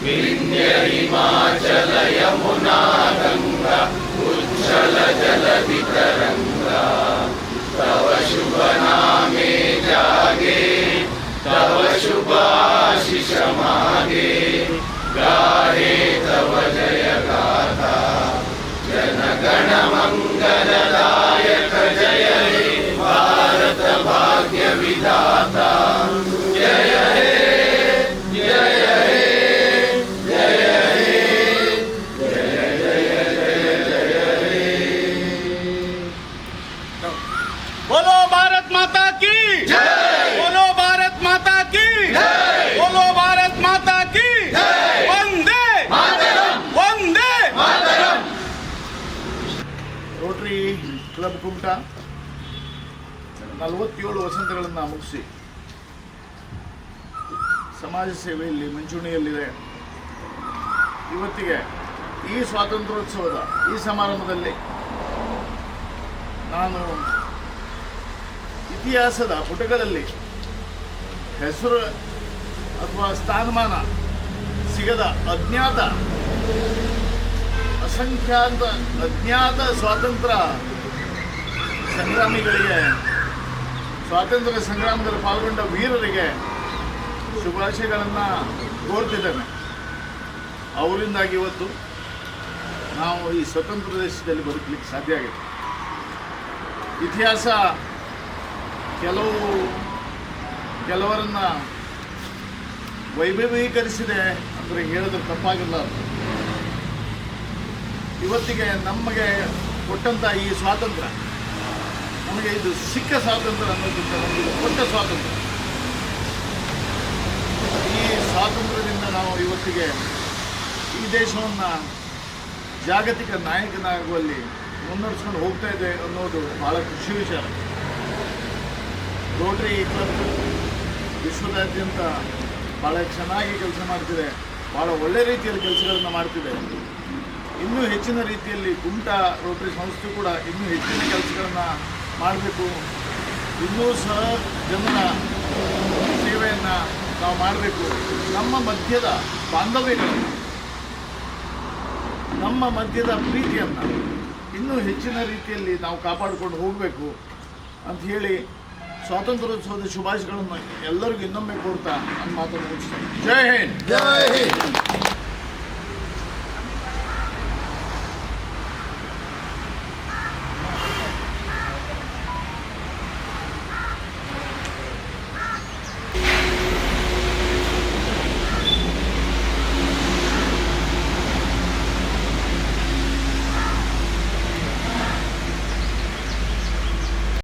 विंध्य हिमाचल यमुना गंगा उच्छल जलधि तरंगा तव शुभ नामे जागे तव शुभ आशीष मागे गाहे तव जय गाथा जन गण मंगलदायक जय हे भारत भाग्य विधाता जय हे जय हे जय हे जय जय जय जय हे। बोलो भारत माता की जय बोलो भारत माता की जय बोलो भारत माता की जय वंदे मातरम वंदे मातरम। ರೋಟರಿ ಕ್ಲಬ್ ಕುಮಟಾ 47 ವಸಂತಗಳನ್ನು ಮುಗಿಸಿ ಸಮಾಜ ಸೇವೆಯಲ್ಲಿ ಮುಂಚೂಣಿಯಲ್ಲಿದೆ. ಇವತ್ತಿಗೆ ಈ ಸ್ವಾತಂತ್ರ್ಯೋತ್ಸವದ ಈ ಸಮಾರಂಭದಲ್ಲಿ ನಾನು ಇತಿಹಾಸದ ಪುಟಗಳಲ್ಲಿ ಹೆಸರು ಅಥವಾ ಸ್ಥಾನಮಾನ ಸಿಗದ ಅಜ್ಞಾತ ಸ್ವಾತಂತ್ರ್ಯ ಸಂಗ್ರಾಮಿಗಳಿಗೆ, ಸ್ವಾತಂತ್ರ್ಯ ಸಂಗ್ರಾಮದಲ್ಲಿ ಪಾಲ್ಗೊಂಡ ವೀರರಿಗೆ ಶುಭಾಶಯಗಳನ್ನು ಕೋರ್ತಿದ್ದೇನೆ. ಅವರಿಂದಾಗಿ ಇವತ್ತು ನಾವು ಈ ಸ್ವತಂತ್ರ ದೇಶದಲ್ಲಿ ಬದುಕಲಿಕ್ಕೆ ಸಾಧ್ಯ ಆಗಿದೆ. ಇತಿಹಾಸ ಕೆಲವರನ್ನ ವೈಭವೀಕರಿಸಿದೆ ಅಂದರೆ ಹೇಳಿದ್ರೆ ತಪ್ಪಾಗಿಲ್ಲ. ಇವತ್ತಿಗೆ ನಮಗೆ ಕೊಟ್ಟಂಥ ಈ ಸ್ವಾತಂತ್ರ್ಯ, ನಮಗೆ ಇದು ಸಿಕ್ಕ ಸ್ವಾತಂತ್ರ್ಯ ಅನ್ನೋದಕ್ಕಿಂತ ನಮಗೆ ಇದು ಕೊಟ್ಟ ಸ್ವಾತಂತ್ರ್ಯ. ಈ ಸ್ವಾತಂತ್ರ್ಯದಿಂದ ನಾವು ಇವತ್ತಿಗೆ ಈ ದೇಶವನ್ನು ಜಾಗತಿಕ ನಾಯಕನಾಗುವಲ್ಲಿ ಮುನ್ನಡೆಸ್ಕೊಂಡು ಹೋಗ್ತಾ ಇದೆ ಅನ್ನೋದು ಭಾಳ ಖುಷಿ ವಿಚಾರ. ರೋಟರಿ ಕ್ಲಬ್ ವಿಶ್ವದಾದ್ಯಂತ ಭಾಳ ಚೆನ್ನಾಗಿ ಕೆಲಸ ಮಾಡ್ತಿದೆ, ಭಾಳ ಒಳ್ಳೆ ರೀತಿಯಲ್ಲಿ ಕೆಲಸಗಳನ್ನು ಮಾಡ್ತಿದೆ. ಇನ್ನೂ ಹೆಚ್ಚಿನ ರೀತಿಯಲ್ಲಿ ಕುಮಟಾ ರೋಟರಿ ಸಂಸ್ಥೆ ಕೂಡ ಇನ್ನೂ ಹೆಚ್ಚಿನ ಕೆಲಸಗಳನ್ನು ಮಾಡಬೇಕು. ಇನ್ನೂ ಸಹ ಜನರ ಸೇವೆಯನ್ನು ನಾವು ಮಾಡಬೇಕು. ನಮ್ಮ ಮಧ್ಯದ ಬಾಂಧವ್ಯಗಳನ್ನು, ನಮ್ಮ ಮಧ್ಯದ ಪ್ರೀತಿಯನ್ನು ಇನ್ನೂ ಹೆಚ್ಚಿನ ರೀತಿಯಲ್ಲಿ ನಾವು ಕಾಪಾಡಿಕೊಂಡು ಹೋಗಬೇಕು ಅಂತ ಹೇಳಿ ಸ್ವಾತಂತ್ರ್ಯೋತ್ಸವದ ಶುಭಾಶಯಗಳನ್ನು ಎಲ್ಲರಿಗೂ ಇನ್ನೊಮ್ಮೆ ಕೋರ್ತಾ ನನ್ನ ಮಾತನ್ನು ಮುಗಿಸ್ತೇನೆ. ಜೈ ಹಿಂದ್. जय हिंद।